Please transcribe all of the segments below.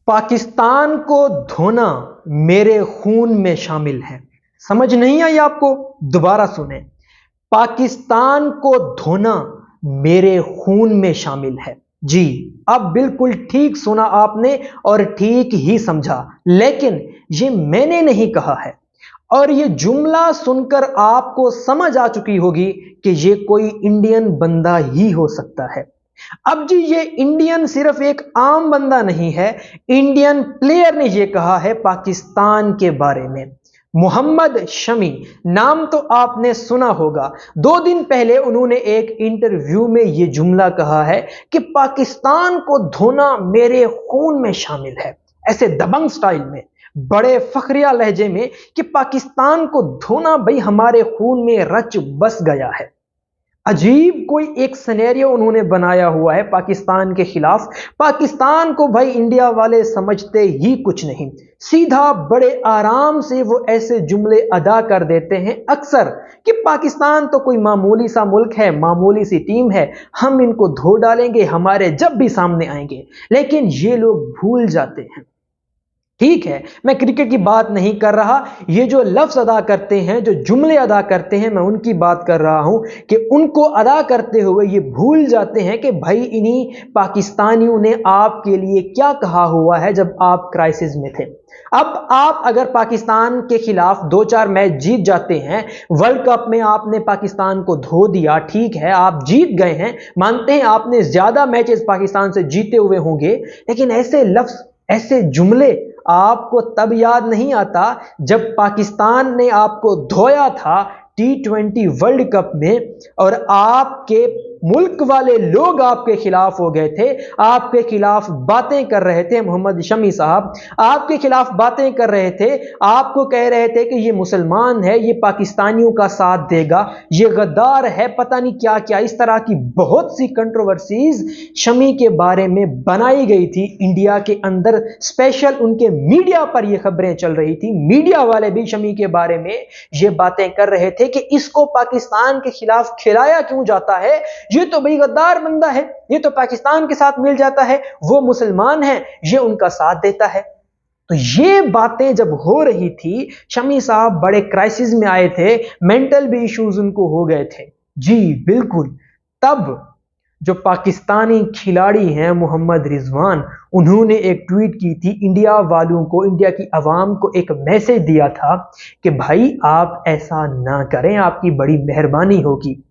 पाकिस्तान को धोना मेरे खून में शामिल है। समझ नहीं आई आपको? दोबारा सुने। पाकिस्तान को धोना मेरे खून में शामिल है। जी, अब बिल्कुल ठीक सुना आपने और ठीक ही समझा, लेकिन ये मैंने नहीं कहा है। और ये जुमला सुनकर आपको समझ आ चुकी होगी कि ये कोई इंडियन बंदा ही हो सकता है। अब जी, ये इंडियन सिर्फ एक आम बंदा नहीं है, इंडियन प्लेयर ने ये कहा है पाकिस्तान के बारे में। मोहम्मद शमी नाम तो आपने सुना होगा। 2 दिन पहले उन्होंने एक इंटरव्यू में ये जुमला कहा है कि पाकिस्तान को धोना मेरे खून में शामिल है, ऐसे दबंग स्टाइल में, बड़े फखरिया लहजे में कि पाकिस्तान को धोना भाई हमारे खून में रच बस गया है। अजीब कोई एक सिनेरियो उन्होंने बनाया हुआ है पाकिस्तान के खिलाफ। पाकिस्तान को भाई इंडिया वाले समझते ही कुछ नहीं, सीधा बड़े आराम से वो ऐसे जुमले अदा कर देते हैं अक्सर कि पाकिस्तान तो कोई मामूली सा मुल्क है, मामूली सी टीम है, हम इनको धो डालेंगे हमारे जब भी सामने आएंगे। लेकिन ये लोग भूल जाते हैं, ठीक है, मैं क्रिकेट की बात नहीं कर रहा, ये जो लफ्ज अदा करते हैं, जो जुमले अदा करते हैं, मैं उनकी बात कर रहा हूं कि उनको अदा करते हुए ये भूल जाते हैं कि भाई इन्हीं पाकिस्तानियों ने आपके लिए क्या कहा हुआ है जब आप क्राइसिस में थे। अब आप अगर पाकिस्तान के खिलाफ 2-4 मैच जीत जाते हैं, वर्ल्ड कप में आपने पाकिस्तान को धो दिया, ठीक है, आप जीत गए हैं, मानते हैं आपने ज्यादा मैचेस पाकिस्तान से जीते हुए होंगे, लेकिन ऐसे लफ्ज, ऐसे जुमले आपको तब याद नहीं आता जब पाकिस्तान ने आपको धोया था T20 वर्ल्ड कप में और आपके मुल्क वाले लोग आपके खिलाफ हो गए थे, आपके खिलाफ बातें कर रहे थे। मोहम्मद शमी साहब आपके खिलाफ बातें कर रहे थे, आपको कह रहे थे कि ये मुसलमान है, ये पाकिस्तानियों का साथ देगा, ये गद्दार है, पता नहीं क्या क्या, इस तरह की बहुत सी कंट्रोवर्सीज शमी के बारे में बनाई गई थी इंडिया के अंदर। स्पेशल उनके मीडिया पर ये खबरें चल रही थी, मीडिया वाले भी शमी के बारे में ये बातें कर रहे थे कि इसको पाकिस्तान के खिलाफ खिलाया क्यों जाता है, ये तो भाई गद्दार बंदा है, ये तो पाकिस्तान के साथ मिल जाता है, वो मुसलमान है, ये उनका साथ देता है। तो ये बातें जब हो रही थी, शमी साहब बड़े क्राइसिस में आए थे, मेंटल भी इश्यूज उनको हो गए थे। जी बिल्कुल, तब जो पाकिस्तानी खिलाड़ी हैं मोहम्मद रिजवान, उन्होंने एक ट्वीट की थी, इंडिया वालों को, इंडिया की आवाम को एक मैसेज दिया था कि भाई आप ऐसा ना करें, आपकी बड़ी मेहरबानी होगी।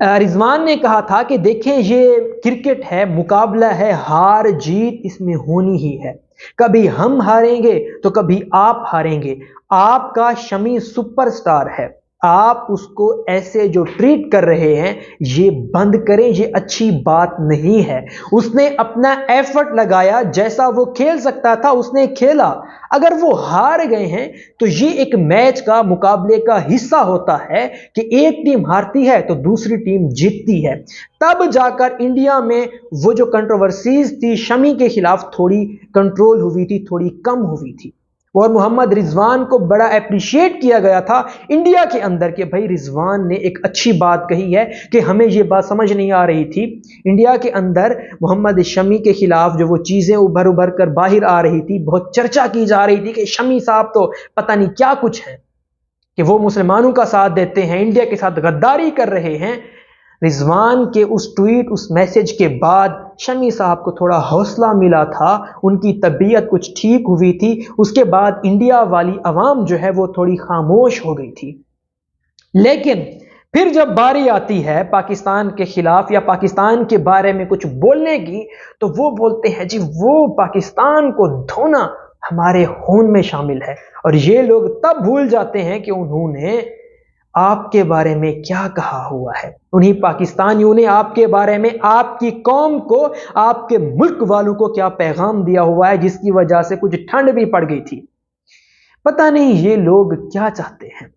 रिजवान ने कहा था कि देखें, ये क्रिकेट है, मुकाबला है, हार जीत इसमें होनी ही है, कभी हम हारेंगे तो कभी आप हारेंगे। आपका शमी सुपरस्टार है, आप उसको ऐसे जो ट्रीट कर रहे हैं ये बंद करें, ये अच्छी बात नहीं है। उसने अपना एफर्ट लगाया, जैसा वो खेल सकता था उसने खेला। अगर वो हार गए हैं तो ये एक मैच का, मुकाबले का हिस्सा होता है कि एक टीम हारती है तो दूसरी टीम जीतती है। तब जाकर इंडिया में वो जो कंट्रोवर्सीज थी शमी के खिलाफ थोड़ी कंट्रोल हुई थी, थोड़ी कम हुई थी। और मोहम्मद रिजवान को बड़ा अप्रिशिएट किया गया था इंडिया के अंदर कि भाई रिजवान ने एक अच्छी बात कही है कि हमें ये बात समझ नहीं आ रही थी। इंडिया के अंदर मोहम्मद शमी के खिलाफ जो वो चीजें उभर उभर कर बाहर आ रही थी, बहुत चर्चा की जा रही थी कि शमी साहब तो पता नहीं क्या कुछ है, कि वो मुसलमानों का साथ देते हैं, इंडिया के साथ गद्दारी कर रहे हैं। रिजवान के उस ट्वीट, उस मैसेज के बाद शमी साहब को थोड़ा हौसला मिला था, उनकी तबीयत कुछ ठीक हुई थी। उसके बाद इंडिया वाली आवाम जो है वो थोड़ी खामोश हो गई थी। लेकिन फिर जब बारी आती है पाकिस्तान के खिलाफ या पाकिस्तान के बारे में कुछ बोलने की, तो वो बोलते हैं जी वो पाकिस्तान को धोना हमारे खून में शामिल है। और ये लोग तब भूल जाते हैं कि उन्होंने आपके बारे में क्या कहा हुआ है, उन्हीं पाकिस्तानियों ने आपके बारे में, आपकी कौम को, आपके मुल्क वालों को क्या पैगाम दिया हुआ है, जिसकी वजह से कुछ ठंड भी पड़ गई थी। पता नहीं ये लोग क्या चाहते हैं।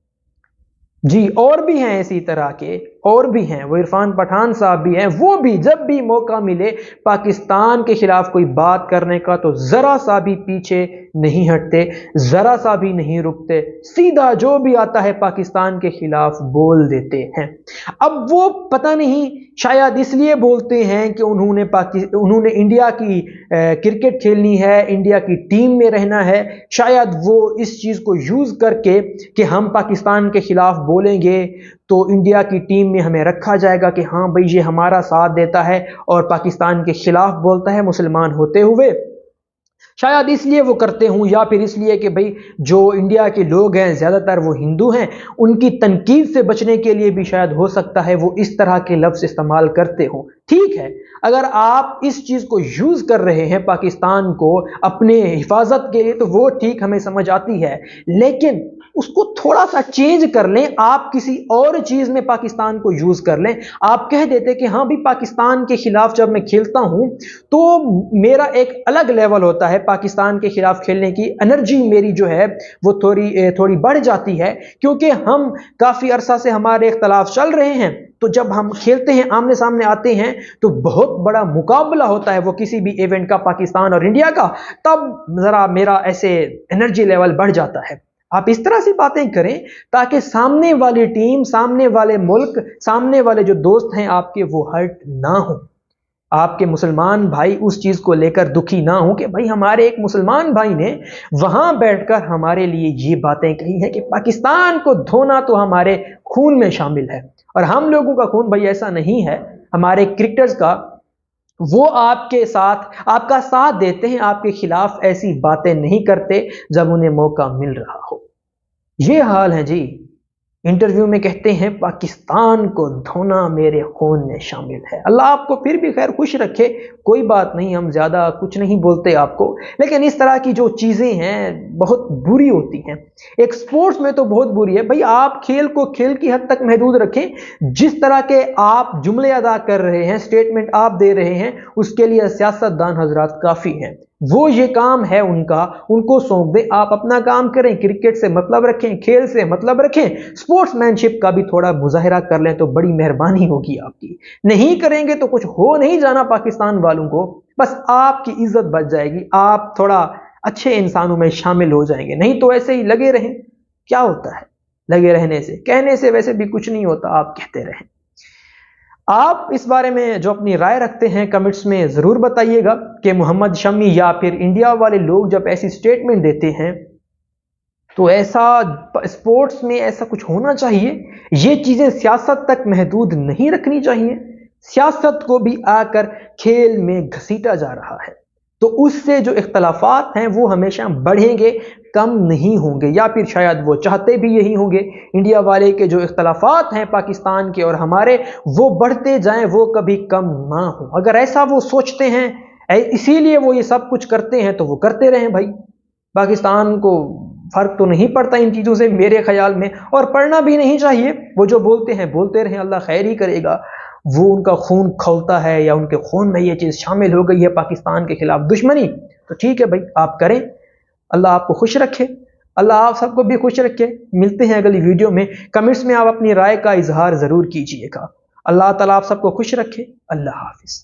जी, और भी हैं इसी तरह के, اور بھی ہیں, وہ عرفان پٹھان صاحب بھی ہیں, وہ بھی جب بھی موقع ملے پاکستان کے خلاف کوئی بات کرنے کا تو ذرا سا بھی پیچھے نہیں ہٹتے, ذرا سا بھی نہیں رکتے, سیدھا جو بھی آتا ہے پاکستان کے خلاف بول دیتے ہیں. اب وہ پتہ نہیں شاید اس لیے بولتے ہیں کہ انہوں نے انڈیا کی کرکٹ کھیلنی ہے, انڈیا کی ٹیم میں رہنا ہے, شاید وہ اس چیز کو یوز کر کے کہ ہم پاکستان کے خلاف بولیں گے تو انڈیا کی ٹیم میں ہمیں رکھا جائے گا کہ ہاں بھئی یہ ہمارا ساتھ دیتا ہے اور پاکستان کے خلاف بولتا ہے مسلمان ہوتے ہوئے. شاید اس لیے وہ کرتے ہوں, یا پھر اس لیے کہ بھئی جو انڈیا کے لوگ ہیں زیادہ تر وہ ہندو ہیں, ان کی تنقید سے بچنے کے لیے بھی شاید ہو سکتا ہے وہ اس طرح کے لفظ استعمال کرتے ہوں. ٹھیک ہے, اگر آپ اس چیز کو یوز کر رہے ہیں پاکستان کو اپنے حفاظت کے لیے تو وہ ٹھیک, ہمیں سمجھ آتی ہے, لیکن اس کو تھوڑا سا چینج کر لیں, آپ کسی اور چیز میں پاکستان کو یوز کر لیں. آپ کہہ دیتے کہ ہاں بھی پاکستان کے خلاف جب میں کھیلتا ہوں تو میرا ایک الگ لیول ہوتا ہے, پاکستان کے خلاف کھیلنے کی انرجی میری جو ہے وہ تھوڑی بڑھ جاتی ہے, کیونکہ ہم کافی عرصہ سے ہمارے اختلاف چل رہے ہیں, تو جب ہم کھیلتے ہیں آمنے سامنے آتے ہیں تو بہت بڑا مقابلہ ہوتا ہے وہ کسی بھی ایونٹ کا, پاکستان اور انڈیا کا, تب ذرا میرا ایسے انرجی لیول بڑھ جاتا ہے. آپ اس طرح سے باتیں کریں تاکہ سامنے والی ٹیم, سامنے والے ملک, سامنے والے جو دوست ہیں آپ کے وہ ہرٹ نہ ہوں, آپ کے مسلمان بھائی اس چیز کو لے کر دکھی نہ ہوں کہ بھائی ہمارے ایک مسلمان بھائی نے وہاں بیٹھ کر ہمارے لیے یہ باتیں کہی ہیں کہ پاکستان کو دھونا تو ہمارے خون میں شامل ہے, اور ہم لوگوں کا خون بھائی ایسا نہیں ہے, ہمارے کرکٹرز کا, وہ آپ کا ساتھ دیتے ہیں, آپ کے خلاف ایسی باتیں نہیں کرتے جب انہیں موقع مل رہا ہو. یہ حال ہے جی. انٹرویو میں کہتے ہیں پاکستان کو دھونا میرے خون میں شامل ہے. اللہ آپ کو پھر بھی خیر خوش رکھے, کوئی بات نہیں, ہم زیادہ کچھ نہیں بولتے آپ کو, لیکن اس طرح کی جو چیزیں ہیں بہت بری ہوتی ہیں. ایک سپورٹس میں تو بہت بری ہے بھائی, آپ کھیل کو کھیل کی حد تک محدود رکھیں, جس طرح کے آپ جملے ادا کر رہے ہیں, اسٹیٹمنٹ آپ دے رہے ہیں, اس کے لیے سیاست دان حضرات کافی ہیں, وہ یہ کام ہے ان کا, ان کو سونپ دیں, آپ اپنا کام کریں, کرکٹ سے مطلب رکھیں, کھیل سے مطلب رکھیں, سپورٹس مین شپ کا بھی تھوڑا مظاہرہ کر لیں تو بڑی مہربانی ہوگی آپ کی. نہیں کریں گے تو کچھ ہو نہیں جانا پاکستان والوں کو, بس آپ کی عزت بچ جائے گی, آپ تھوڑا اچھے انسانوں میں شامل ہو جائیں گے. نہیں تو ایسے ہی لگے رہیں, کیا ہوتا ہے لگے رہنے سے, کہنے سے ویسے بھی کچھ نہیں ہوتا, آپ کہتے رہیں. آپ اس بارے میں جو اپنی رائے رکھتے ہیں کمنٹس میں ضرور بتائیے گا کہ محمد شمی یا پھر انڈیا والے لوگ جب ایسی سٹیٹمنٹ دیتے ہیں تو ایسا سپورٹس میں ایسا کچھ ہونا چاہیے, یہ چیزیں سیاست تک محدود نہیں رکھنی چاہیے. سیاست کو بھی آ کر کھیل میں گھسیٹا جا رہا ہے, تو اس سے جو اختلافات ہیں وہ ہمیشہ بڑھیں گے, کم نہیں ہوں گے, یا پھر شاید وہ چاہتے بھی یہی ہوں گے انڈیا والے کے جو اختلافات ہیں پاکستان کے اور ہمارے وہ بڑھتے جائیں, وہ کبھی کم نہ ہوں. اگر ایسا وہ سوچتے ہیں, اسی لیے وہ یہ سب کچھ کرتے ہیں, تو وہ کرتے رہیں بھائی, پاکستان کو فرق تو نہیں پڑتا ان چیزوں سے میرے خیال میں, اور پڑھنا بھی نہیں چاہیے. وہ جو بولتے ہیں بولتے رہیں, اللہ خیر ہی کرے گا. وہ ان کا خون کھولتا ہے یا ان کے خون میں یہ چیز شامل ہو گئی ہے پاکستان کے خلاف دشمنی, تو ٹھیک ہے بھائی, آپ کریں. اللہ آپ کو خوش رکھے, اللہ آپ سب کو بھی خوش رکھے. ملتے ہیں اگلی ویڈیو میں. کمنٹس میں آپ اپنی رائے کا اظہار ضرور کیجئے گا. اللہ تعالیٰ آپ سب کو خوش رکھے. اللہ حافظ.